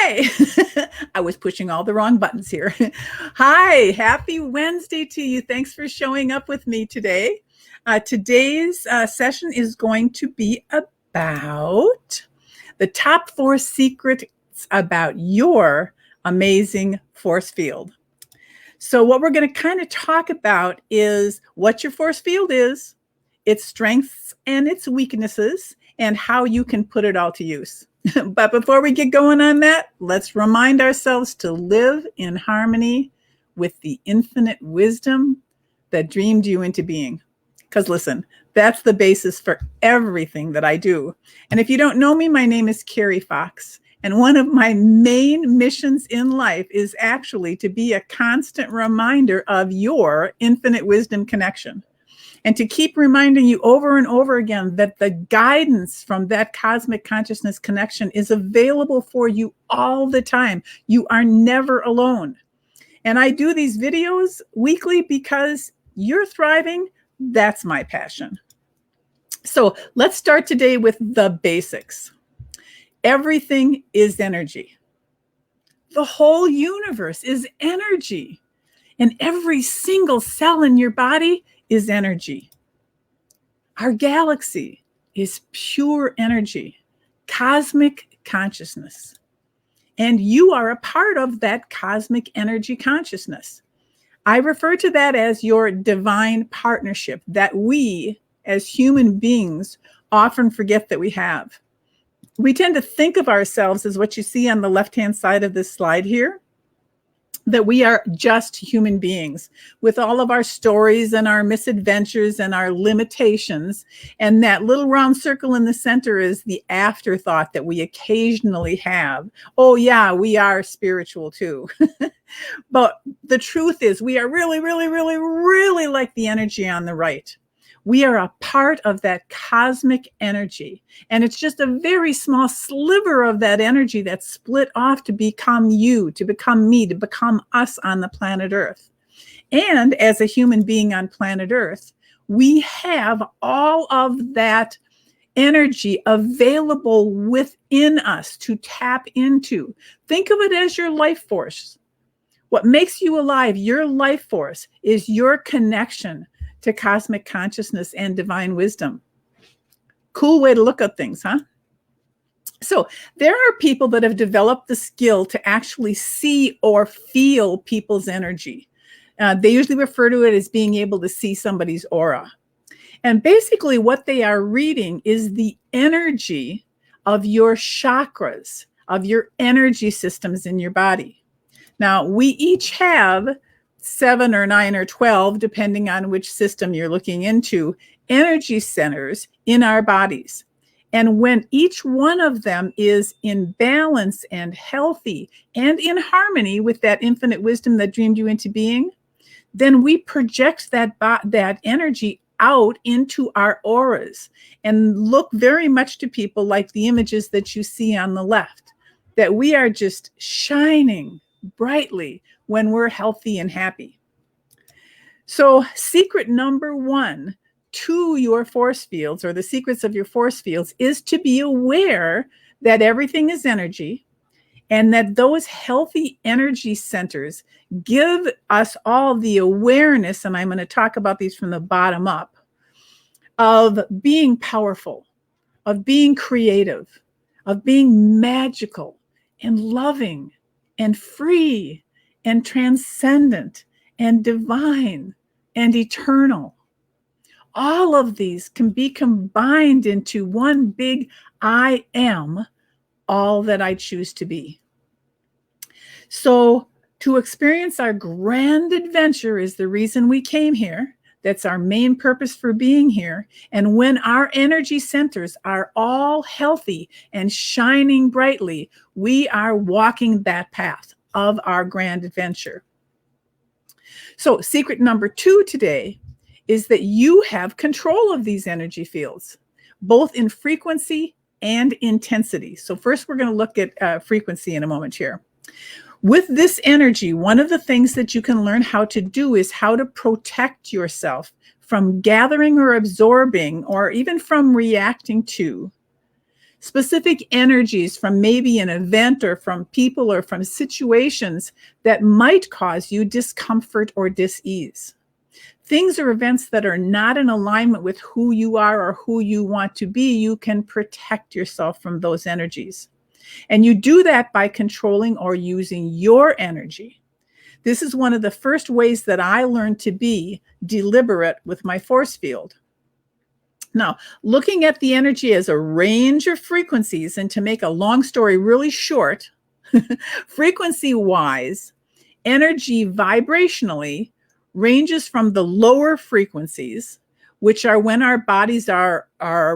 Hi. I was pushing all the wrong buttons here. Hi, happy Wednesday to you. Thanks for showing up with me today. Today's session is going to be about the top 4 secrets about your amazing force field. So what we're going to kind of talk about is what your force field is, its strengths and its weaknesses, and how you can put it all to use. But before we get going on that, let's remind ourselves to live in harmony with the infinite wisdom that dreamed you into being. Because listen, that's the basis for everything that I do. And if you don't know me, my name is Carrie Fox. And one of my main missions in life is actually to be a constant reminder of your infinite wisdom connection. And to keep reminding you over and over again that the guidance from that cosmic consciousness connection is available for you all the time. You are never alone. And I do these videos weekly because you're thriving. That's my passion. So let's start today with the basics. Everything is energy. The whole universe is energy. And every single cell in your body is energy. Our galaxy is pure energy, cosmic consciousness. And you are a part of that cosmic energy consciousness. I refer to that as your divine partnership that we as human beings often forget that we have. We tend to think of ourselves as what you see on the left-hand side of this slide here, that we are just human beings with all of our stories and our misadventures and our limitations. And that little round circle in the center is the afterthought that we occasionally have. Oh yeah, we are spiritual too. But the truth is we are really, really, really, really like the energy on the right. We are a part of that cosmic energy. And it's just a very small sliver of that energy that's split off to become you, to become me, to become us on the planet Earth. And as a human being on planet Earth, we have all of that energy available within us to tap into. Think of it as your life force. What makes you alive, your life force, is your connection to cosmic consciousness and divine wisdom. Cool way to look at things, huh? So there are people that have developed the skill to actually see or feel people's energy. They usually refer to it as being able to see somebody's aura. And basically what they are reading is the energy of your chakras, of your energy systems in your body. Now, we each have 7 or 9 or 12, depending on which system you're looking into, energy centers in our bodies. And when each one of them is in balance and healthy and in harmony with that infinite wisdom that dreamed you into being, then we project that energy out into our auras and look very much to people like the images that you see on the left, that we are just shining brightly when we're healthy and happy. So secret number 1 to your force fields, or the secrets of your force fields, is to be aware that everything is energy and that those healthy energy centers give us all the awareness, and I'm going to talk about these from the bottom up, of being powerful, of being creative, of being magical and loving and free and transcendent and divine and eternal. All of these can be combined into one big I am, all that I choose to be. So to experience our grand adventure is the reason we came here. That's our main purpose for being here. And when our energy centers are all healthy and shining brightly, we are walking that path of our grand adventure. So secret number 2 today is that you have control of these energy fields, both in frequency and intensity. So first we're going to look at frequency in a moment here. With this energy, one of the things that you can learn how to do is how to protect yourself from gathering or absorbing or even from reacting to specific energies from maybe an event or from people or from situations that might cause you discomfort or dis-ease. Things or events that are not in alignment with who you are or who you want to be, you can protect yourself from those energies. And you do that by controlling or using your energy. This is one of the first ways that I learned to be deliberate with my force field. Now, looking at the energy as a range of frequencies, and to make a long story really short, frequency-wise, energy vibrationally ranges from the lower frequencies, which are when our bodies are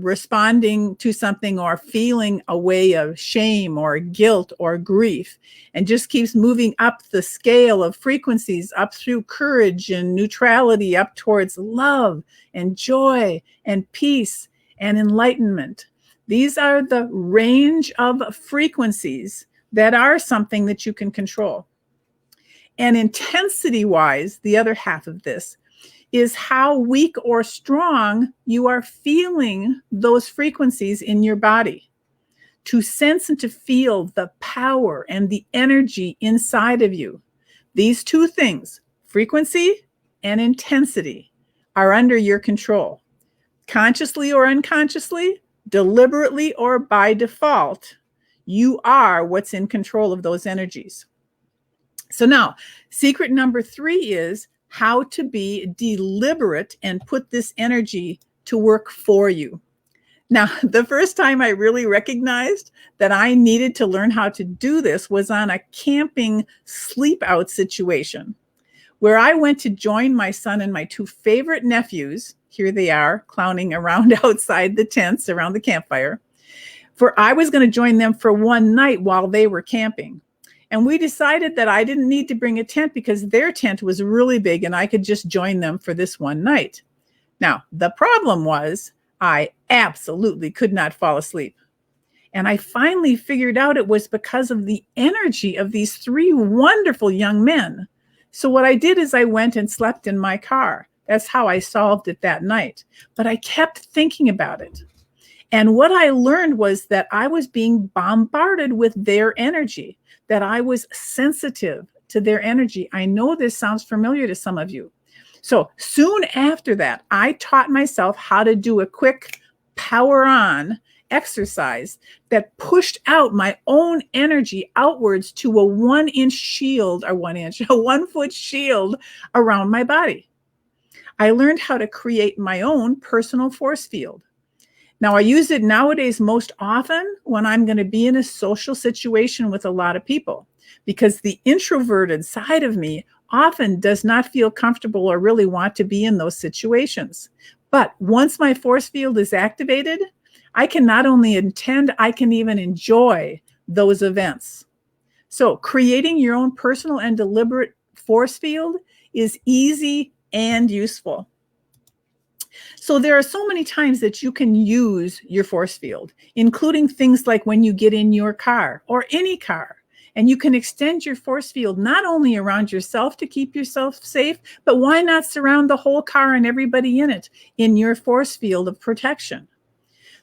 responding to something or feeling a way of shame or guilt or grief, and just keeps moving up the scale of frequencies, up through courage and neutrality, up towards love and joy and peace and enlightenment. These are the range of frequencies that are something that you can control. And intensity-wise, the other half of this is how weak or strong you are feeling those frequencies in your body. To sense and to feel the power and the energy inside of you. These two things, frequency and intensity, are under your control. Consciously or unconsciously, deliberately or by default, you are what's in control of those energies. So now, secret number 3 is how to be deliberate and put this energy to work for you. Now, the first time I really recognized that I needed to learn how to do this was on a camping sleep out situation, where I went to join my son and my 2 favorite nephews. Here they are, clowning around outside the tents around the campfire. For I was going to join them for one night while they were camping. And we decided that I didn't need to bring a tent because their tent was really big and I could just join them for this one night. Now, the problem was I absolutely could not fall asleep. And I finally figured out it was because of the energy of these 3 wonderful young men. So what I did is I went and slept in my car. That's how I solved it that night. But I kept thinking about it. And what I learned was that I was being bombarded with their energy, that I was sensitive to their energy. I know this sounds familiar to some of you. So soon after that, I taught myself how to do a quick power on exercise that pushed out my own energy outwards to a 1-inch shield, or 1 inch, a 1-foot shield around my body. I learned how to create my own personal force field. Now, I use it nowadays most often when I'm going to be in a social situation with a lot of people, because the introverted side of me often does not feel comfortable or really want to be in those situations. But once my force field is activated, I can not only attend, I can even enjoy those events. So creating your own personal and deliberate force field is easy and useful. So there are so many times that you can use your force field, including things like when you get in your car or any car, and you can extend your force field not only around yourself to keep yourself safe, but why not surround the whole car and everybody in it in your force field of protection?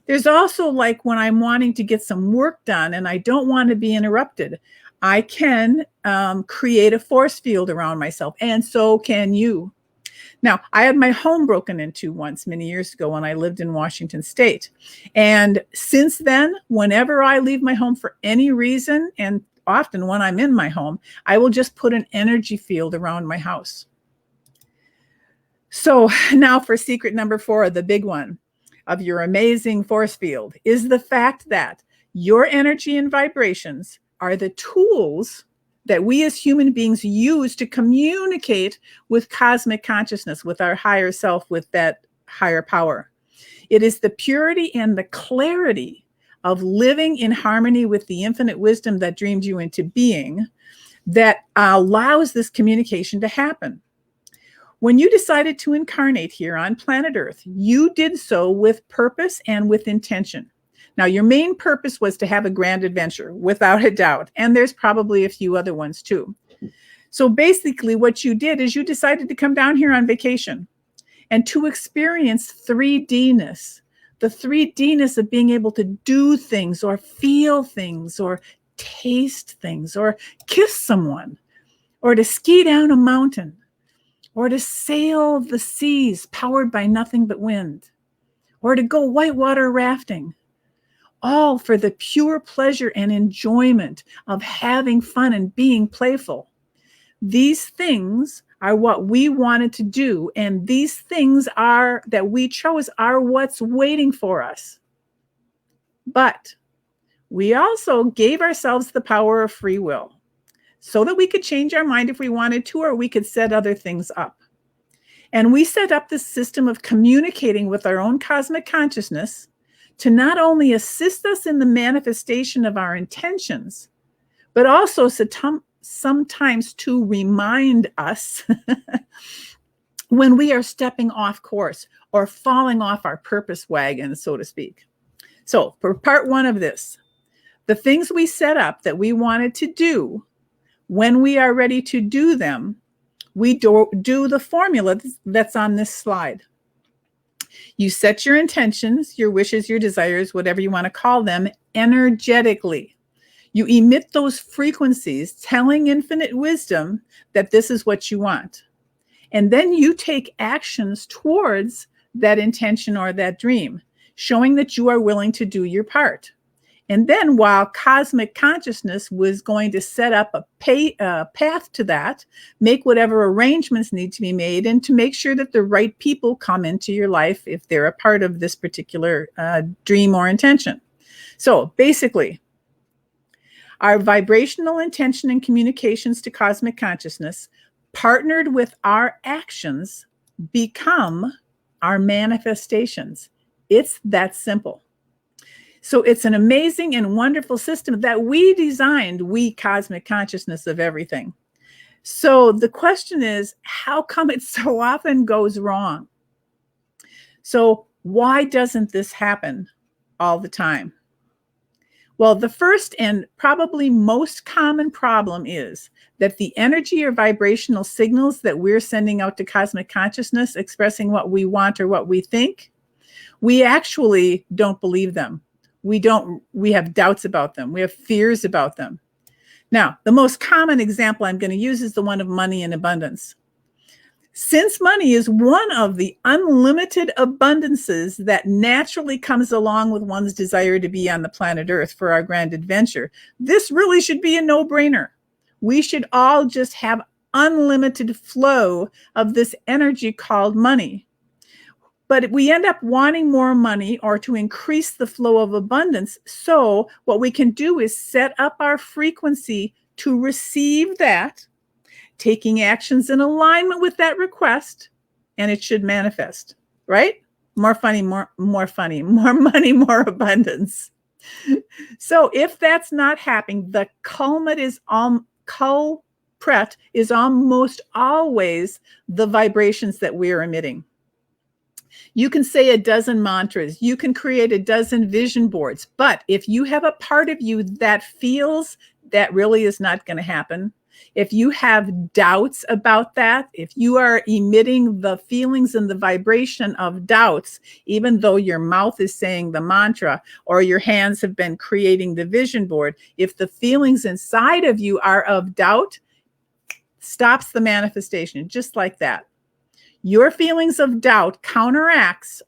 There's also like when I'm wanting to get some work done and I don't want to be interrupted, I can create a force field around myself, and so can you. Now, I had my home broken into once many years ago when I lived in Washington State. And since then, whenever I leave my home for any reason, and often when I'm in my home, I will just put an energy field around my house. So now for secret number 4, the big one of your amazing force field, is the fact that your energy and vibrations are the tools that we as human beings use to communicate with cosmic consciousness, with our higher self, with that higher power. It is the purity and the clarity of living in harmony with the infinite wisdom that dreamed you into being that allows this communication to happen. When you decided to incarnate here on planet Earth, you did so with purpose and with intention. Now, your main purpose was to have a grand adventure, without a doubt. And there's probably a few other ones too. So basically what you did is you decided to come down here on vacation and to experience 3D-ness, the 3Dness of being able to do things or feel things or taste things or kiss someone or to ski down a mountain or to sail the seas powered by nothing but wind or to go whitewater rafting, all for the pure pleasure and enjoyment of having fun and being playful. These things are what we wanted to do, and these things are that we chose are what's waiting for us. But we also gave ourselves the power of free will so that we could change our mind if we wanted to, or we could set other things up. And we set up this system of communicating with our own cosmic consciousness to not only assist us in the manifestation of our intentions, but also sometimes to remind us when we are stepping off course or falling off our purpose wagon, so to speak. So for part one of this, the things we set up that we wanted to do, when we are ready to do them, we do the formula that's on this slide. You set your intentions, your wishes, your desires, whatever you want to call them, energetically. You emit those frequencies telling infinite wisdom that this is what you want. And then you take actions towards that intention or that dream, showing that you are willing to do your part. And then while cosmic consciousness was going to set up a path to that, make whatever arrangements need to be made, and to make sure that the right people come into your life if they're a part of this particular dream or intention. So basically, our vibrational intention and communications to cosmic consciousness, partnered with our actions, become our manifestations. It's that simple. So it's an amazing and wonderful system that we designed, we cosmic consciousness of everything. So the question is, how come it so often goes wrong? So why doesn't this happen all the time? Well, the first and probably most common problem is that the energy or vibrational signals that we're sending out to cosmic consciousness, expressing what we want or what we think, we actually don't believe them. We have doubts about them. We have fears about them. Now, the most common example I'm going to use is the one of money and abundance. Since money is one of the unlimited abundances that naturally comes along with one's desire to be on the planet Earth for our grand adventure, this really should be a no-brainer. We should all just have unlimited flow of this energy called money. But we end up wanting more money or to increase the flow of abundance. So what we can do is set up our frequency to receive that, taking actions in alignment with that request, and it should manifest, right? More money, more abundance. So if that's not happening, the culprit is almost always the vibrations that we are emitting. You can say a dozen mantras, you can create a dozen vision boards, but if you have a part of you that feels that really is not going to happen, if you have doubts about that, if you are emitting the feelings and the vibration of doubts, even though your mouth is saying the mantra or your hands have been creating the vision board, if the feelings inside of you are of doubt, stops the manifestation, just like that. Your feelings of doubt counteracts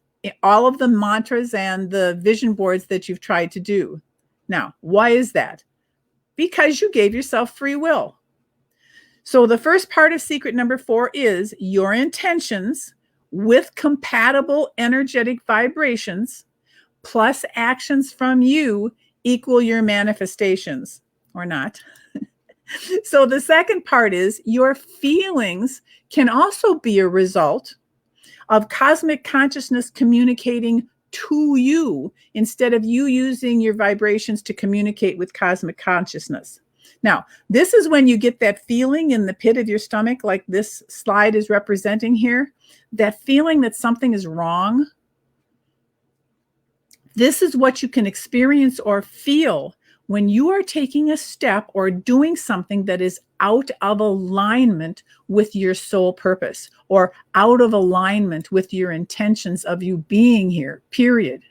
all of the mantras and the vision boards that you've tried to do. Now, why is that? Because you gave yourself free will. So the first part of secret number 4 is your intentions with compatible energetic vibrations plus actions from you equal your manifestations, or not. So the second part is your feelings can also be a result of cosmic consciousness communicating to you instead of you using your vibrations to communicate with cosmic consciousness. Now, this is when you get that feeling in the pit of your stomach, like this slide is representing here, that feeling that something is wrong. This is what you can experience or feel when you are taking a step or doing something that is out of alignment with your soul purpose or out of alignment with your intentions of you being here, period.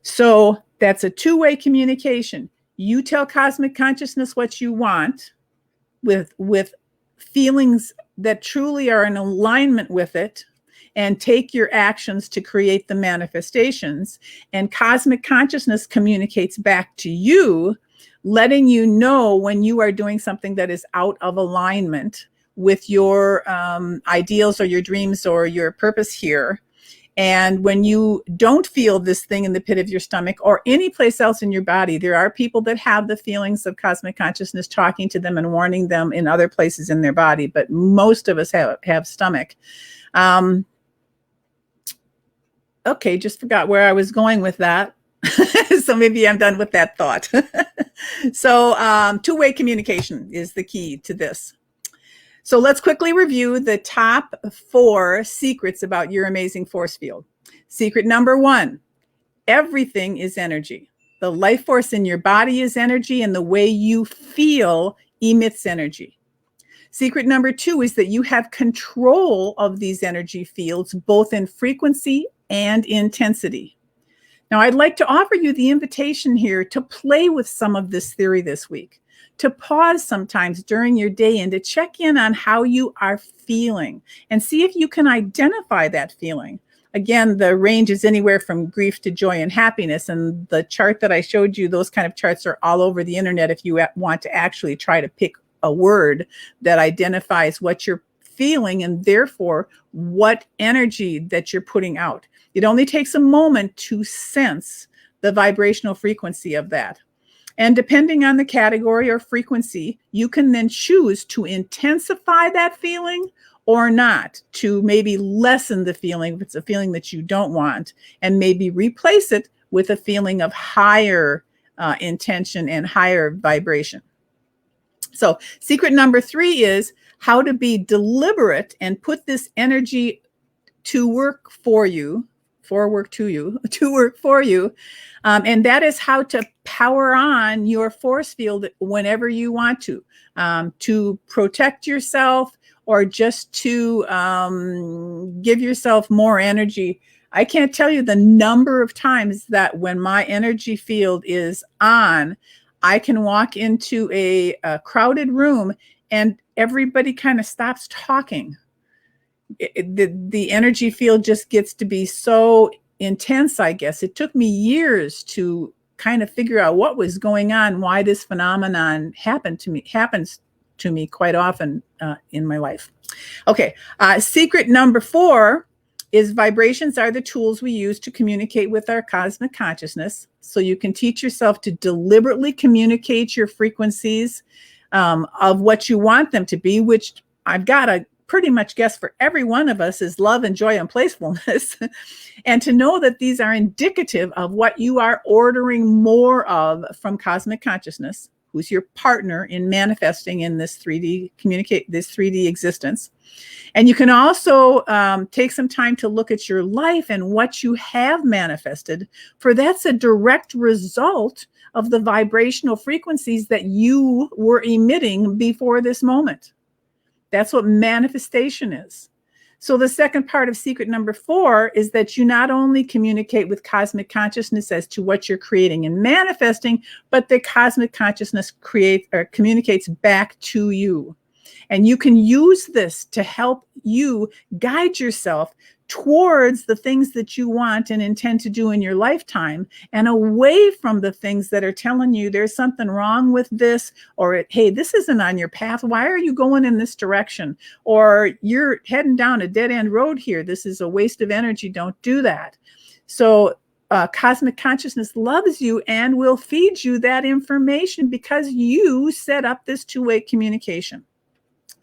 So that's a two-way communication. You tell cosmic consciousness what you want with feelings that truly are in alignment with it, and take your actions to create the manifestations. And cosmic consciousness communicates back to you, letting you know when you are doing something that is out of alignment with your ideals or your dreams or your purpose here. And when you don't feel this thing in the pit of your stomach or any place else in your body, there are people that have the feelings of cosmic consciousness talking to them and warning them in other places in their body, but most of us have stomach. Okay, just forgot where I was going with that. So maybe I'm done with that thought. So two-way communication is the key to this. So let's quickly review the top 4 secrets about your amazing force field. Secret number 1, everything is energy. The life force in your body is energy, and the way you feel emits energy. Secret number 2 is that you have control of these energy fields, both in frequency and intensity. Now, I'd like to offer you the invitation here to play with some of this theory this week, to pause sometimes during your day and to check in on how you are feeling and see if you can identify that feeling. Again, the range is anywhere from grief to joy and happiness. And the chart that I showed you, those kind of charts are all over the internet if you want to actually try to pick a word that identifies what you're feeling and therefore what energy that you're putting out. It only takes a moment to sense the vibrational frequency of that. And depending on the category or frequency, you can then choose to intensify that feeling or not, to maybe lessen the feeling if it's a feeling that you don't want, and maybe replace it with a feeling of higher intention and higher vibration. So secret number 3 is how to be deliberate and put this energy to work for you, to work for you. And that is how to power on your force field whenever you want to protect yourself or just to give yourself more energy. I can't tell you the number of times that when my energy field is on, I can walk into a crowded room and everybody kind of stops talking. The energy field just gets to be so intense, I guess. It took me years to kind of figure out what was going on, why this phenomenon happens to me quite often in my life. Okay, secret number 4 is vibrations are the tools we use to communicate with our cosmic consciousness. So you can teach yourself to deliberately communicate your frequencies of what you want them to be, which I've got to pretty much guess for every one of us is love and joy and playfulness. And to know that these are indicative of what you are ordering more of from cosmic consciousness, who's your partner in manifesting in this 3D existence. And you can also take some time to look at your life and what you have manifested, for that's a direct result of the vibrational frequencies that you were emitting before this moment. That's what manifestation is. So the second part of secret number 4 is that you not only communicate with cosmic consciousness as to what you're creating and manifesting, but the cosmic consciousness communicates back to you. And you can use this to help you guide yourself towards the things that you want and intend to do in your lifetime, and away from the things that are telling you there's something wrong with this, or hey, this isn't on your path. Why are you going in this direction? Or you're heading down a dead end road here. This is a waste of energy. Don't do that. So cosmic consciousness loves you and will feed you that information because you set up this two-way communication.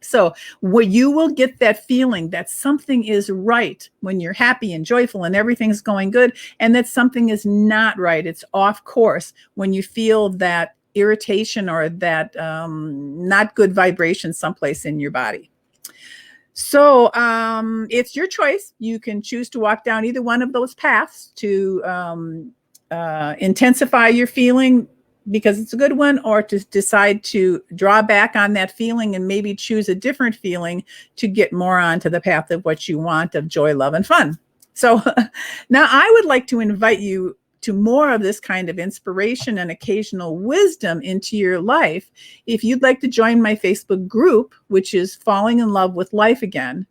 So where you will get that feeling that something is right when you're happy and joyful and everything's going good, and that something is not right. It's off course when you feel that irritation or that not good vibration someplace in your body. So it's your choice. You can choose to walk down either one of those paths to intensify your feeling because it's a good one, or to decide to draw back on that feeling and maybe choose a different feeling to get more onto the path of what you want, of joy, love, and fun. So now I would like to invite you to more of this kind of inspiration and occasional wisdom into your life, if you'd like to join my Facebook group, which is Falling in Love with Life Again,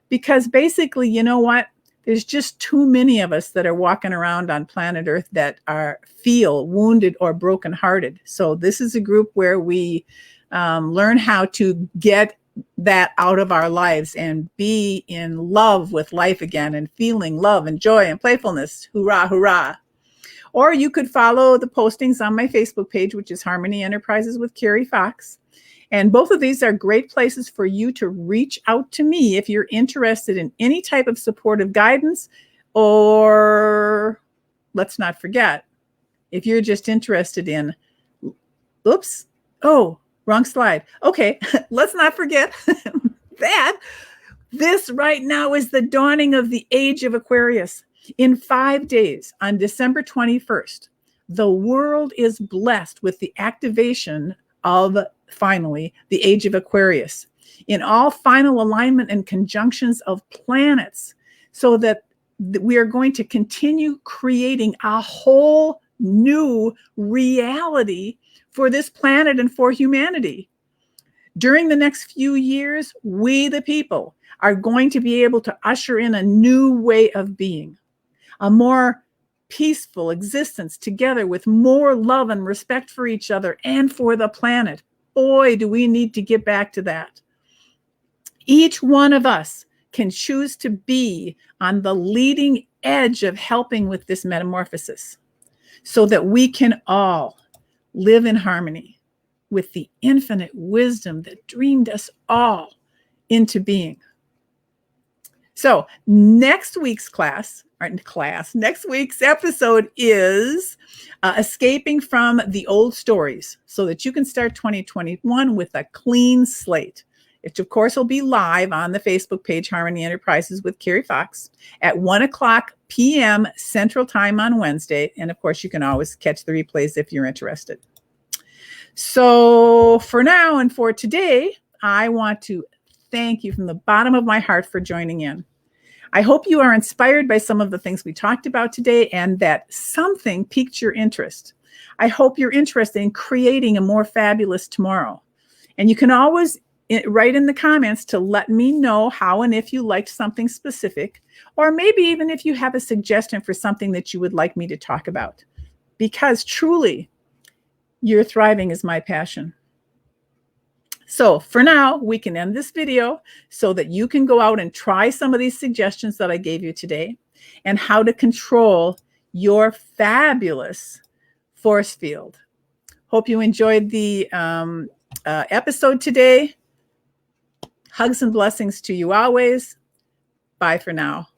because basically, you know what? There's just too many of us that are walking around on planet Earth that feel wounded or brokenhearted. So this is a group where we learn how to get that out of our lives and be in love with life again and feeling love and joy and playfulness. Hoorah, hoorah. Or you could follow the postings on my Facebook page, which is Harmony Enterprises with Carrie Fox. And both of these are great places for you to reach out to me if you're interested in any type of supportive guidance, or let's not forget, if you're just interested in, oops, oh, wrong slide. Okay, let's not forget that this right now is the dawning of the age of Aquarius. In 5 days, on December 21st, the world is blessed with the activation of, finally, the age of Aquarius in all final alignment and conjunctions of planets, so that we are going to continue creating a whole new reality for this planet and for humanity. During the next few years, we, the people, are going to be able to usher in a new way of being, a more peaceful existence together with more love and respect for each other and for the planet. Boy, do we need to get back to that. Each one of us can choose to be on the leading edge of helping with this metamorphosis, so that we can all live in harmony with the infinite wisdom that dreamed us all into being. So next week's next week's episode is escaping from the old stories, so that you can start 2021 with a clean slate. Which of course will be live on the Facebook page, Harmony Enterprises with Carrie Fox, at 1:00 p.m. Central Time on Wednesday. And of course, you can always catch the replays if you're interested. So for now and for today, I want to thank you from the bottom of my heart for joining in. I hope you are inspired by some of the things we talked about today and that something piqued your interest. I hope you're interested in creating a more fabulous tomorrow. And you can always write in the comments to let me know how and if you liked something specific, or maybe even if you have a suggestion for something that you would like me to talk about. Because truly, your thriving is my passion. So for now, we can end this video so that you can go out and try some of these suggestions that I gave you today and how to control your fabulous force field. Hope you enjoyed the episode today. Hugs and blessings to you always. Bye for now.